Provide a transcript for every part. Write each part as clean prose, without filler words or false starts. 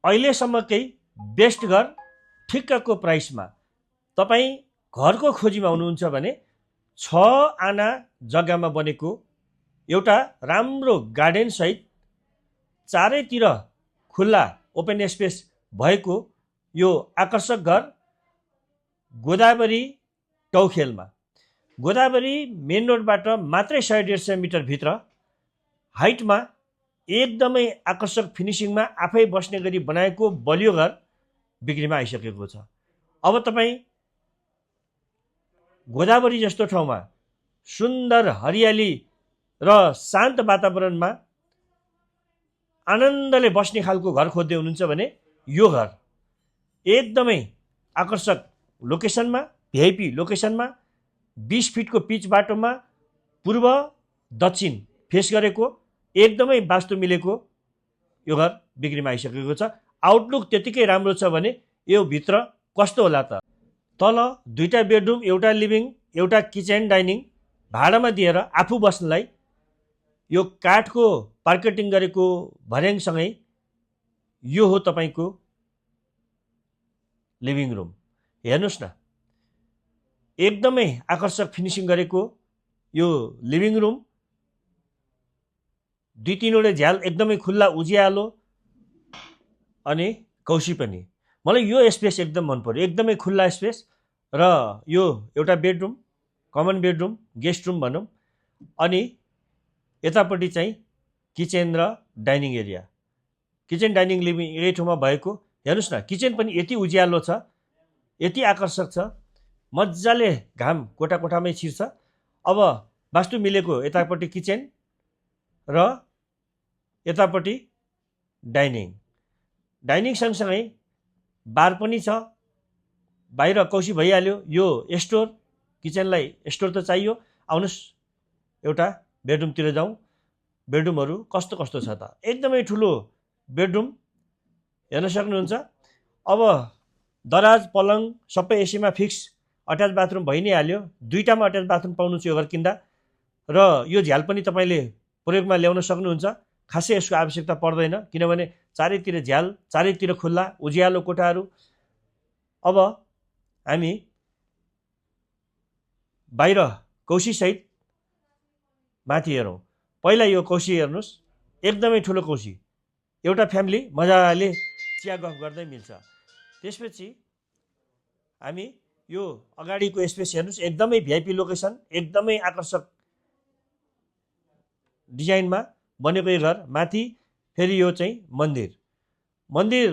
अहिलेसम्मकै बेस्ट घर ठिक्कको प्राइसमा। तपाईँ घरको खोजीमा हुनुहुन्छ भने 6 आना जग्गामा बनेको एउटा राम्रो गार्डन सहित चारैतिर खुल्ला ओपन स्पेस भएको यो आकर्षक घर गोदावरी टौखेलमा, गोदावरी मेन रोडबाट मात्रै 100-150 मिटर भित्र, हाइटमा एकदमै आकर्षक फिनिसिङमा आफै बस्ने गरी बनाएको बलियो घर बिक्रीमा आइसकेको छ। अब तपाईँ गोदावरी जस्तो ठाउँमा सुन्दर हरियाली र शान्त वातावरणमा आनन्दले बस्ने खालको घर खोज्दै हुनुहुन्छ भने यो घर एकदमै आकर्षक लोकेसनमा, भिआइपी लोकेसनमा, 20 फिटको पिच बाटोमा, पूर्व दक्षिण फेस गरेको एकदमै वास्तु मिलेको यो घर बिक्रीमा आइसकेको छ। आउटलुक त्यतिकै राम्रो छ भने यो भित्र कस्तो होला त? तल 2टा बेडरुम, एउटा लिभिङ, एउटा किचन डाइनिङ भाडामा दिएर आफू बस्नलाई यो काठको पार्केटिङ गरेको भर्याङसँगै यो हो तपाईँको लिभिङ रुम। हेर्नुहोस् न, एकदमै आकर्षक फिनिसिङ गरेको यो लिभिङ रुम, 2-3वटा झ्याल एकदमै खुल्ला उज्यालो अनि कौसी पनि। मलाई यो स्पेस एकदम मन पर्यो, एकदमै खुल्ला स्पेस र यो एउटा bedroom, common bedroom, guest room भनौँ, अनि यतापट्टि चाहिँ किचन र dining area, kitchen dining living एकै ठाउँमा भएको। हेर्नुहोस् न, किचन पनि यति उज्यालो छ, यति आकर्षक छ, मजाले घाम कोठा कोठामै छिर्छ। अब वास्तु मिलेको यतापट्टि किचन र यतापट्टि डाइनिङ, डाइनिङ सँगसँगै बार पनि छ, बाहिर कौसी भइहाल्यो। यो स्टोर, किचनलाई स्टोर त चाहियो। आउनुहोस् एउटा बेडरुमतिर जाउँ। बेडरुमहरू कस्तो कस्तो छ त? एकदमै ठुलो बेडरुम हेर्न सक्नुहुन्छ। अब दराज पलङ सबै एसीमा फिक्स, अट्याच बाथरुम भइ नै हाल्यो। 2टामा अट्याच बाथरुम पाउनुहुन्छ यो घर किन्दा, र यो झ्याल पनि तपाईँले प्रयोगमा ल्याउन सक्नुहुन्छ। खासै यसको आवश्यकता पर्दैन, किनभने चारैतिर झ्याल, चारैतिर खुल्ला उज्यालो कोठाहरू। अब हामी बाहिर कौसीसहित माथि हेरौँ। पहिला यो कौसी हेर्नुहोस्, एकदमै ठुलो कौसी, एउटा फ्यामिली मजाले चिया गफ गर्दै मिल्छ। त्यसपछि हामी यो अगाडिको स्पेस हेर्नुहोस्, एकदमै भिआइपी लोकेसन, एकदमै आकर्षक डिजाइनमा बनेको यो घर। माथि फेरि यो चाहिँ मन्दिर, मन्दिर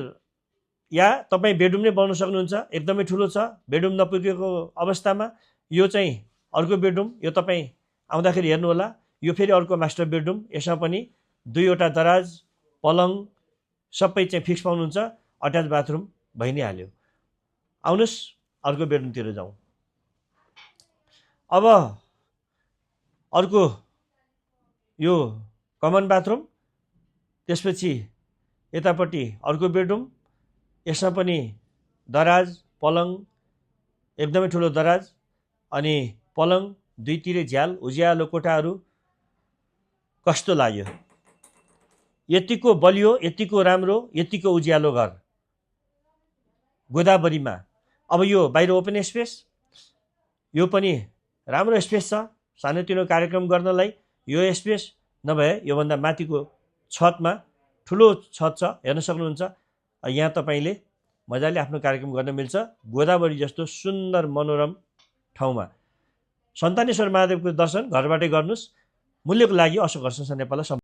या तपाईँ बेडरुम नै बनाउन सक्नुहुन्छ, एकदमै ठुलो छ। बेडरुम नपुगेको अवस्थामा यो चाहिँ अर्को बेडरुम, यो तपाईँ आउँदाखेरि हेर्नुहोला। यो फेरि अर्को मास्टर बेडरुम, यसमा पनि 2वटा दराज पलङ सबै चाहिँ फिक्स पाउनुहुन्छ, अट्याच बाथरुम भइ नै हाल्यो। आउनुहोस् अर्को बेडरुमतिर जाउँ। अब अर्को यो कमन बाथरुम, त्यसपछि यतापट्टि अर्को बेडरुम, यसमा पनि दराज पलङ, एकदमै ठुलो दराज अनि पलङ, 2तिर झ्याल उज्यालो कोठाहरू। कस्तो लाग्यो? यतिको बलियो, यतिको राम्रो, यतिको उज्यालो घर गोदावरीमा। अब यो बाहिर ओपन स्पेस, यो पनि राम्रो स्पेस छ सानोतिनो कार्यक्रम गर्नलाई। यो स्पेस नभए योभन्दा माथिको छतमा ठुलो छत छ, हेर्न सक्नुहुन्छ। यहाँ तपाईँले मजाले आफ्नो कार्यक्रम गर्न मिल्छ गोदावरी जस्तो सुन्दर मनोरम ठाउँमा। सन्तानेश्वर महादेवको दर्शन घरबाटै गर्नुहोस्। मूल्यको लागि अशोक हर्षन नेपाललाई